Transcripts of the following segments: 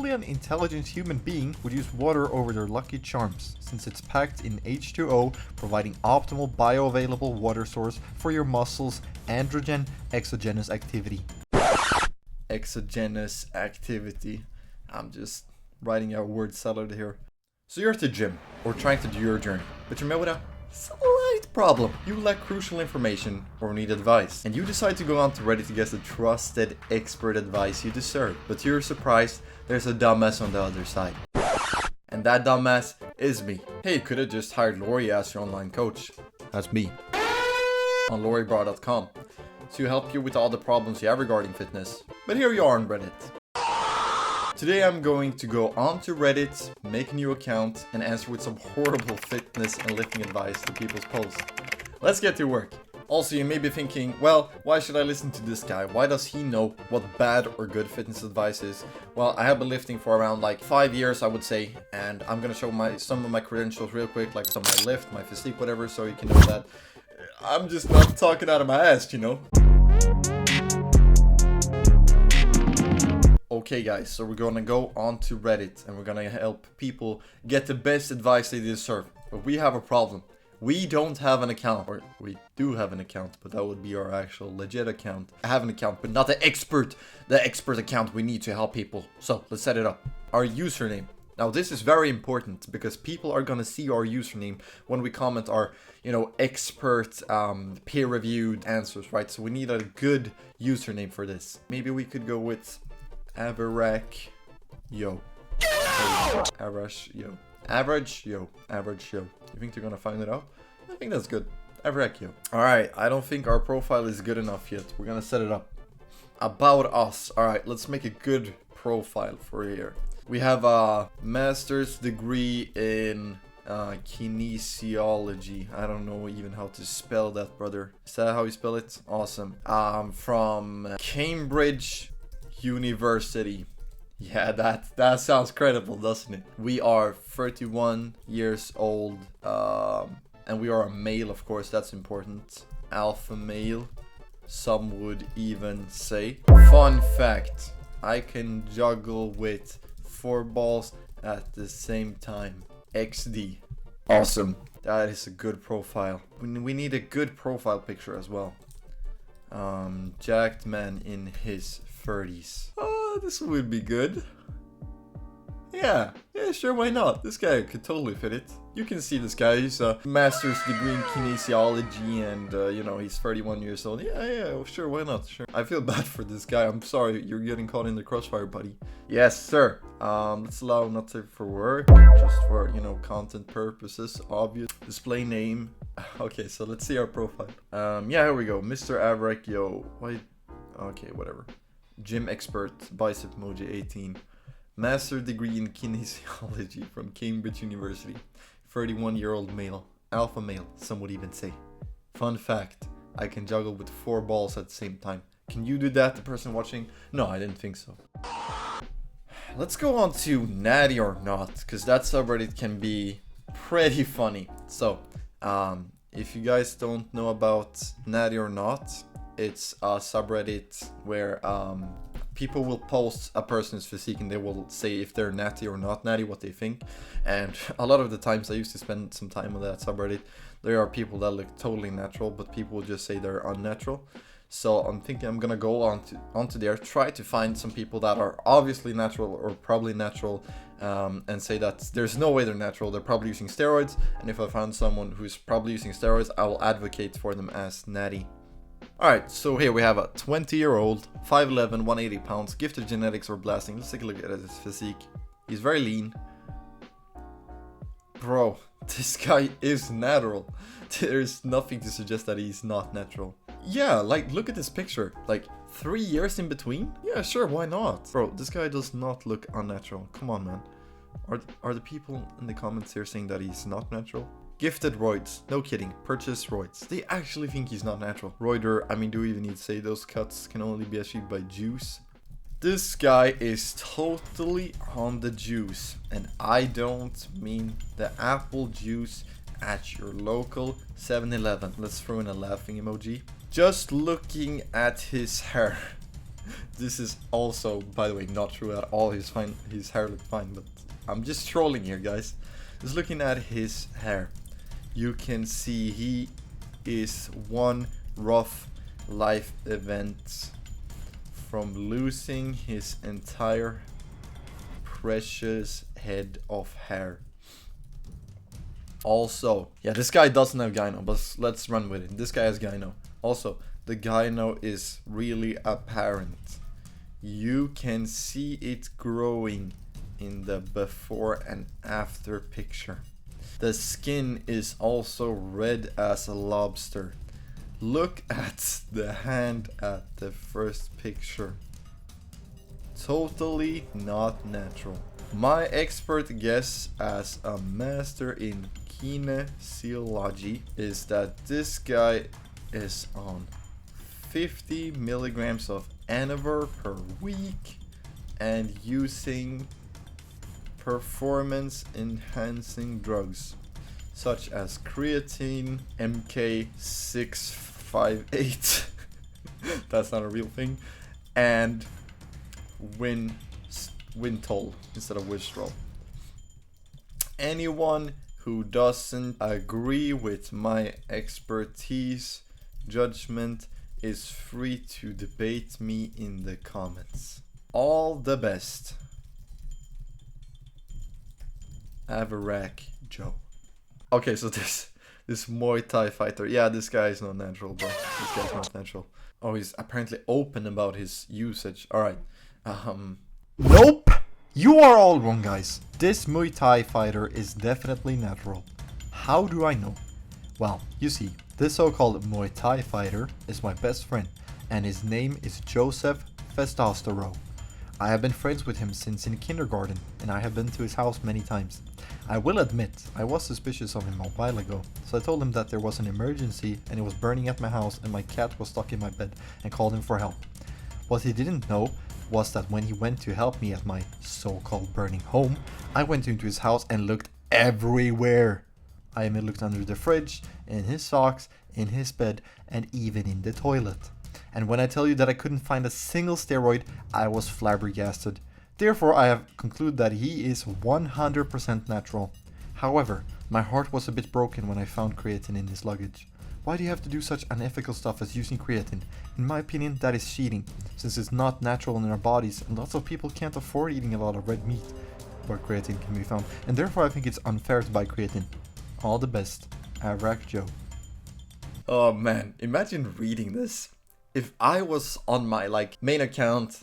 only an intelligent human being would use water over their Lucky Charms, since it's packed in H2O, providing optimal bioavailable water source for your muscles' androgen exogenous activity. Exogenous activity. I'm just writing out word salad here. So you're at the gym, or trying to do your journey, but you're met with a slight problem. You lack crucial information or need advice, and you decide to go on to Reddit to get the trusted expert advice you deserve. But to your surprise, there's a dumbass on the other side. And that dumbass is me. Hey, you could have just hired Lori as your online coach. That's me. On loribra.com to help you with all the problems you have regarding fitness. But here you are on Reddit. Today I'm going to go onto Reddit, make a new account, and answer with some horrible fitness and lifting advice to people's posts. Let's get to work. Also, you may be thinking, well, why should I listen to this guy? Why does he know what bad or good fitness advice is? Well, I have been lifting for around like 5 years, I would say, and I'm gonna show some of my credentials real quick, like some of my lift, my physique, whatever, so you can know that I'm just not talking out of my ass, you know? Okay guys, so we're gonna go on to Reddit and we're gonna help people get the best advice they deserve. But we have a problem. We don't have an account, or we do have an account, but that would be our actual legit account. I have an account, but not the expert account we need to help people. So let's set it up. Our username. Now this is very important because people are gonna see our username when we comment our, expert, peer-reviewed answers, right? So we need a good username for this. Maybe we could go with Averach Jo. Averach Jo. Average Yo. Average Yo. You think they're gonna find it out? I think that's good. Averach Jo. Alright, I don't think our profile is good enough yet. We're gonna set it up. About us. Alright, let's make a good profile for here. We have a master's degree in kinesiology. I don't know even how to spell that, brother. Is that how you spell it? Awesome. From Cambridge University. Yeah, that sounds credible, doesn't it? We are 31 years old, and we are a male, of course, that's important. Alpha male, some would even say. Fun fact, I can juggle with 4 balls at the same time. XD. Awesome. That is a good profile. We need a good profile picture as well. Jacked man in his 30s. Oh, this would be good. Yeah, sure, why not? This guy could totally fit it. You can see this guy, he's a master's degree in kinesiology and, he's 31 years old. Yeah, sure, why not? Sure. I feel bad for this guy. I'm sorry, you're getting caught in the crossfire, buddy. Yes, sir. Let's allow not safe for work, just for, content purposes, obvious. Display name. Okay, so let's see our profile. Yeah, here we go. Mr. Averach Jo. Why? Okay, whatever. Gym expert, bicep emoji 18. Master degree in kinesiology from Cambridge University. 31-year-old male. Alpha male, some would even say. Fun fact, I can juggle with 4 balls at the same time. Can you do that, the person watching? No, I didn't think so. Let's go on to Natty or Not, because that subreddit can be pretty funny. So, if you guys don't know about Natty or Not, it's a subreddit where people will post a person's physique and they will say if they're natty or not natty, what they think. And a lot of the times I used to spend some time on that subreddit. There are people that look totally natural, but people will just say they're unnatural. So I'm thinking I'm gonna go onto there, try to find some people that are obviously natural or probably natural, and say that there's no way they're natural, they're probably using steroids. And if I find someone who's probably using steroids, I will advocate for them as natty. Alright, so here we have a 20-year-old, 5'11", 180 pounds, gifted genetics or blasting. Let's take a look at his physique. He's very lean. Bro, this guy is natural. There's nothing to suggest that he's not natural. Yeah, like, look at this picture. Like, 3 years in between? Yeah, sure, why not? Bro, this guy does not look unnatural. Come on, man. Are the people in the comments here saying that he's not natural? Gifted roids. No kidding. Purchase roids. They actually think he's not natural. Roider, I mean, do we even need to say those cuts can only be achieved by juice? This guy is totally on the juice. And I don't mean the apple juice at your local 7-Eleven. Let's throw in a laughing emoji. Just looking at his hair. This is also, by the way, not true at all. He's fine. His hair looked fine, but I'm just trolling here, guys. Just looking at his hair, you can see he is one rough life event from losing his entire precious head of hair. Also, yeah, this guy doesn't have gyno, but let's run with it. This guy has gyno. Also, the gyno is really apparent. You can see it growing in the before and after picture. The skin is also red as a lobster. Look at the hand at the first picture. Totally not natural. My expert guess as a master in kinesiology is that this guy is on 50 milligrams of Averach per week and using performance enhancing drugs such as creatine, MK658 that's not a real thing, and Wintol instead of Wistrol. Anyone who doesn't agree with my expertise judgment is free to debate me in the comments. All the best. Averach Jo. Okay, so this Muay Thai fighter. Yeah, this guy is not natural, bro. This guy's not natural. Oh, he's apparently open about his usage. Alright. Nope! You are all wrong, guys. This Muay Thai fighter is definitely natural. How do I know? Well, you see, this so-called Muay Thai fighter is my best friend, and his name is Joseph Festastero. I have been friends with him since in kindergarten, and I have been to his house many times. I will admit, I was suspicious of him a while ago, so I told him that there was an emergency and it was burning at my house and my cat was stuck in my bed, and called him for help. What he didn't know was that when he went to help me at my so-called burning home, I went into his house and looked everywhere. I even looked under the fridge, in his socks, in his bed, and even in the toilet. And when I tell you that I couldn't find a single steroid, I was flabbergasted. Therefore, I have concluded that he is 100% natural. However, my heart was a bit broken when I found creatine in his luggage. Why do you have to do such unethical stuff as using creatine? In my opinion, that is cheating, since it's not natural in our bodies and lots of people can't afford eating a lot of red meat where creatine can be found, and therefore I think it's unfair to buy creatine. All the best, Averach Jo. Oh man, imagine reading this. If I was on my main account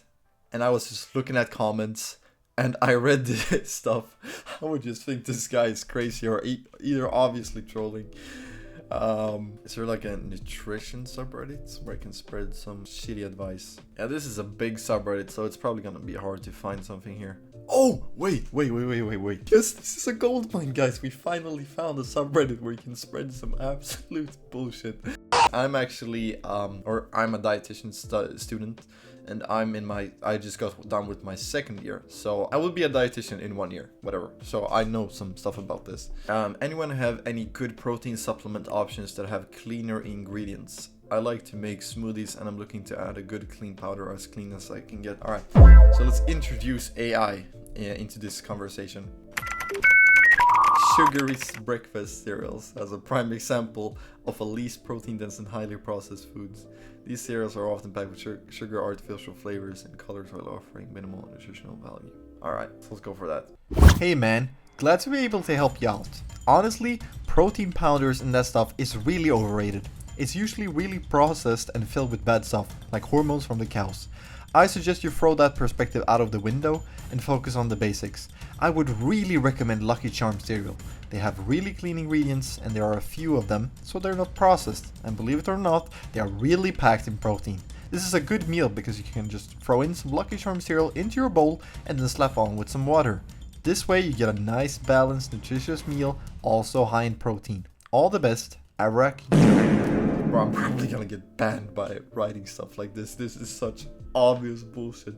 and I was just looking at comments and I read this stuff, I would just think this guy is crazy or either obviously trolling. Is there like a nutrition subreddit where I can spread some shitty advice? Yeah, this is a big subreddit, so it's probably gonna be hard to find something here. Oh, wait. Yes, this is a gold mine, guys. We finally found a subreddit where you can spread some absolute bullshit. I'm actually, I'm a dietitian student, and I just got done with my second year, so I will be a dietitian in 1 year, whatever. So I know some stuff about this. Anyone have any good protein supplement options that have cleaner ingredients? I like to make smoothies, and I'm looking to add a good clean powder, as clean as I can get. Alright, so let's introduce AI into this conversation. Juuiiice breakfast cereals as a prime example of a least protein dense and highly processed foods. These cereals are often packed with sugar, artificial flavors, and colors while offering minimal nutritional value. Alright, so let's go for that. Hey man, glad to be able to help you out. Honestly, protein powders and that stuff is really overrated. It's usually really processed and filled with bad stuff, like hormones from the cows. I suggest you throw that perspective out of the window and focus on the basics. I would really recommend Lucky Charms cereal. They have really clean ingredients and there are a few of them, so they're not processed. And believe it or not, they are really packed in protein. This is a good meal because you can just throw in some Lucky Charms cereal into your bowl and then slap on with some water. This way you get a nice, balanced, nutritious meal, also high in protein. All the best, Averach Jo. Bro, I'm probably gonna get banned by writing stuff like this. This is such obvious bullshit.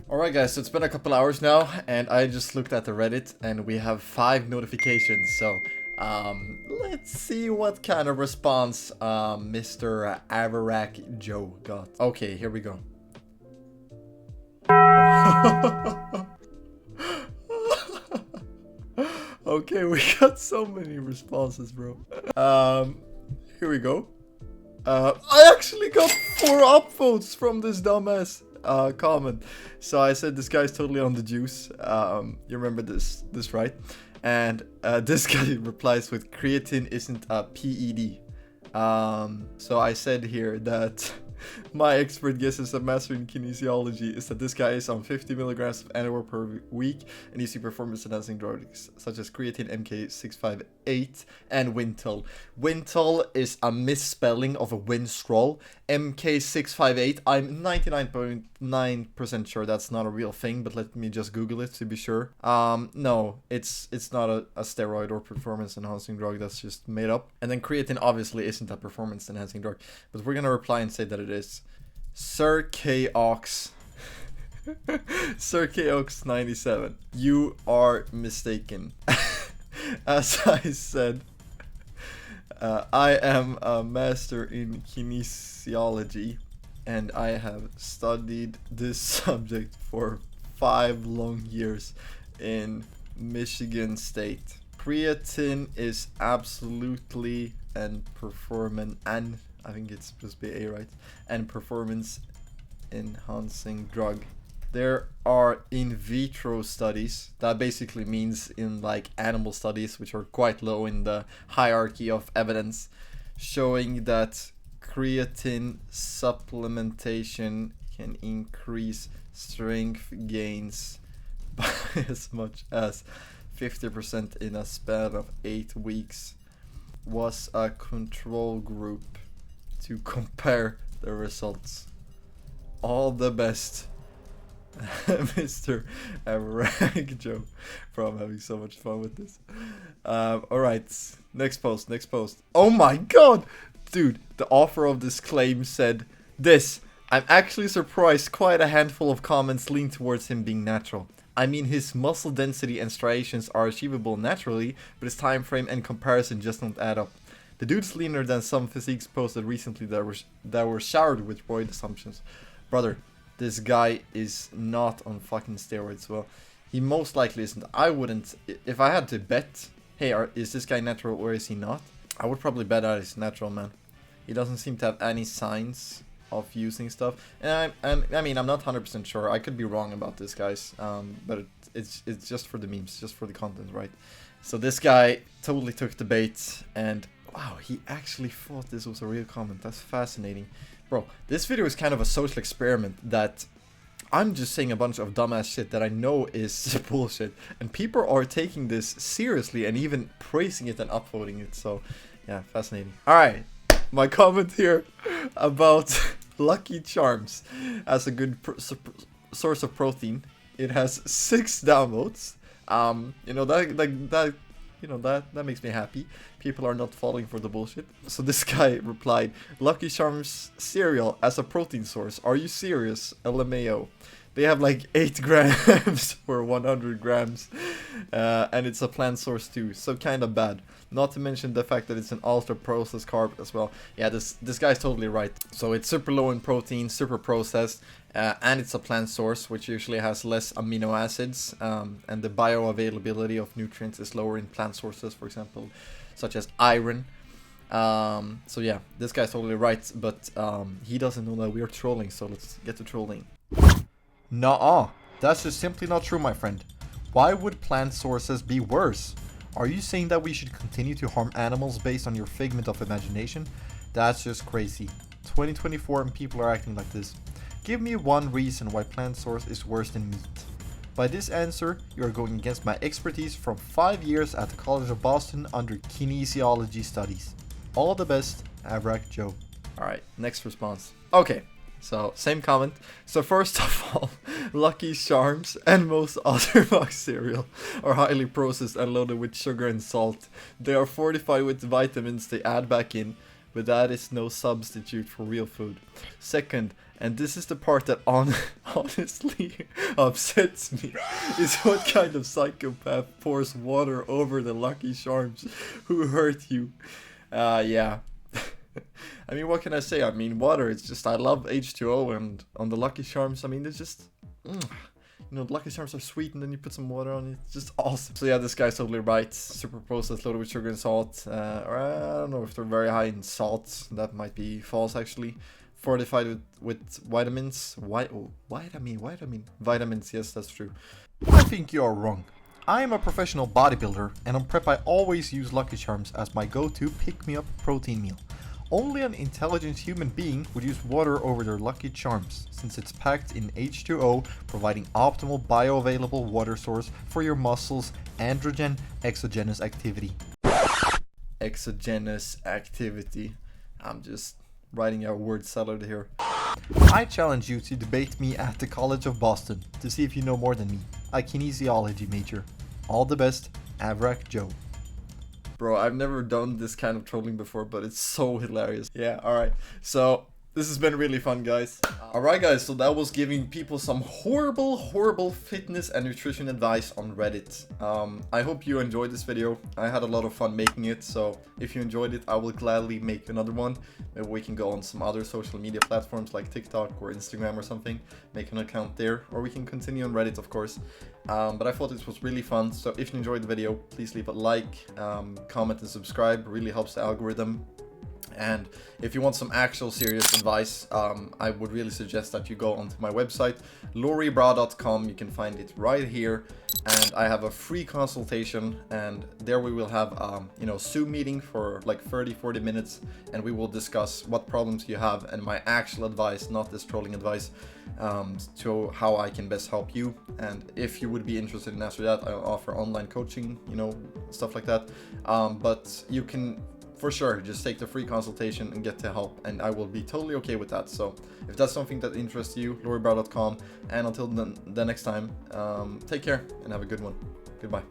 Alright guys, so it's been a couple hours now and I just looked at the Reddit and we have 5 notifications. So Let's see what kind of response Mr. Averach Jo got. Okay, here we go. Okay, we got so many responses, bro. Here we go. I actually got 4 upvotes from this dumbass comment. So I said this guy's totally on the juice. You remember this right? And this guy replies with creatine isn't a PED. So I said here that my expert guess as a master in kinesiology is that this guy is on 50 milligrams of anywhere per week and using performance enhancing drugs such as creatine, MK658, and Wintel. Wintel is a misspelling of a Winstrol. MK658, I'm 99.9% sure that's not a real thing, but let me just Google it to be sure. No, it's not a steroid or performance enhancing drug, that's just made up. And then creatine obviously isn't a performance enhancing drug, but we're gonna reply and say that it is. Sir Kox Sir Kox 97, you are mistaken. As I said, I am a master in kinesiology and I have studied this subject for 5 long years in Michigan State. Creatine is absolutely and performance, and I think it's supposed to be A, right? And performance enhancing drug. There are in vitro studies, that basically means in like animal studies, which are quite low in the hierarchy of evidence, showing that creatine supplementation can increase strength gains by as much as 50% in a span of 8 weeks. Was a control group to compare the results. All the best, Mr. Averach Jo, bro, I'm having so much fun with this. Alright, next post. Oh my god! Dude, the author of this claim said this. I'm actually surprised quite a handful of comments lean towards him being natural. I mean, his muscle density and striations are achievable naturally, but his time frame and comparison just don't add up. The dude's leaner than some physiques posted recently that were showered with roid assumptions. Brother, this guy is not on fucking steroids. Well, he most likely isn't. I wouldn't, if I had to bet, hey, is this guy natural or is he not? I would probably bet that he's natural, man. He doesn't seem to have any signs of using stuff, and I mean, I'm not 100% sure. I could be wrong about this, guys. But it's just for the memes, just for the content, right? So this guy totally took the bait, and wow, he actually thought this was a real comment. That's fascinating, bro. This video is kind of a social experiment that I'm just saying a bunch of dumbass shit that I know is bullshit, and people are taking this seriously and even praising it and upvoting it. So yeah, fascinating. All right, my comment here about Lucky Charms as a good source of protein. It has 6 downloads. You know, that makes me happy. People are not falling for the bullshit. So this guy replied, Lucky Charms cereal as a protein source. Are you serious? LMAO. They have like 8 grams for 100 grams. And it's a plant source too. So kind of bad. Not to mention the fact that it's an ultra processed carb as well. Yeah, this guy's totally right. So it's super low in protein, super processed, and it's a plant source, which usually has less amino acids, and the bioavailability of nutrients is lower in plant sources, for example, such as iron. So yeah, this guy's totally right, but he doesn't know that we are trolling, so let's get to trolling. Nuh-uh, that's just simply not true, my friend. Why would plant sources be worse? Are you saying that we should continue to harm animals based on your figment of imagination? That's just crazy. 2024 and people are acting like this. Give me one reason why plant source is worse than meat. By this answer, you are going against my expertise from 5 years at the College of Boston under kinesiology studies. All the best, Averach Jo. Alright, next response. Okay. So, same comment. So first of all, Lucky Charms and most other box cereal are highly processed and loaded with sugar and salt. They are fortified with vitamins they add back in, but that is no substitute for real food. Second, And this is the part that honestly upsets me, is what kind of psychopath pours water over the Lucky Charms who hurt you. Yeah. I mean, what can I say? I mean, water, it's just, I love H2O, and on the Lucky Charms, I mean, it's just, you know, the Lucky Charms are sweet, and then you put some water on it. It's just awesome. So yeah, this guy's totally right. Super processed, loaded with sugar and salt. Or I don't know if they're very high in salt. That might be false, actually. Fortified with vitamins. Vitamins, yes, that's true. I think you are wrong. I am a professional bodybuilder, and on prep I always use Lucky Charms as my go-to pick-me-up protein meal. Only an intelligent human being would use water over their Lucky Charms, since it's packed in H2O, providing optimal bioavailable water source for your muscles' androgen exogenous activity. Exogenous activity. I'm just writing a word salad here. I challenge you to debate me at the College of Boston to see if you know more than me, a kinesiology major. All the best, Averach Jo. Bro, I've never done this kind of trolling before, but it's so hilarious. Yeah, alright. So, this has been really fun, guys. Alright, guys, so that was giving people some horrible fitness and nutrition advice on Reddit. I hope you enjoyed this video. I had a lot of fun making it, so if you enjoyed it, I will gladly make another one. Maybe we can go on some other social media platforms like TikTok or Instagram or something, make an account there, or we can continue on Reddit, of course. But I thought this was really fun, so if you enjoyed the video, please leave a like, comment and subscribe. It really helps the algorithm. And if you want some actual serious advice, I would really suggest that you go onto my website, lauribra.com. You can find it right here, and I have a free consultation, and there we will have you know, Zoom meeting for like 30-40 minutes, and we will discuss what problems you have and my actual advice, not this trolling advice, to how I can best help you. And if you would be interested in after that, I'll offer online coaching, you know, stuff like that. But you can for sure just take the free consultation and get to help, and I will be totally okay with that. So if that's something that interests you, lauribra.com. And until the next time, take care and have a good one. Goodbye.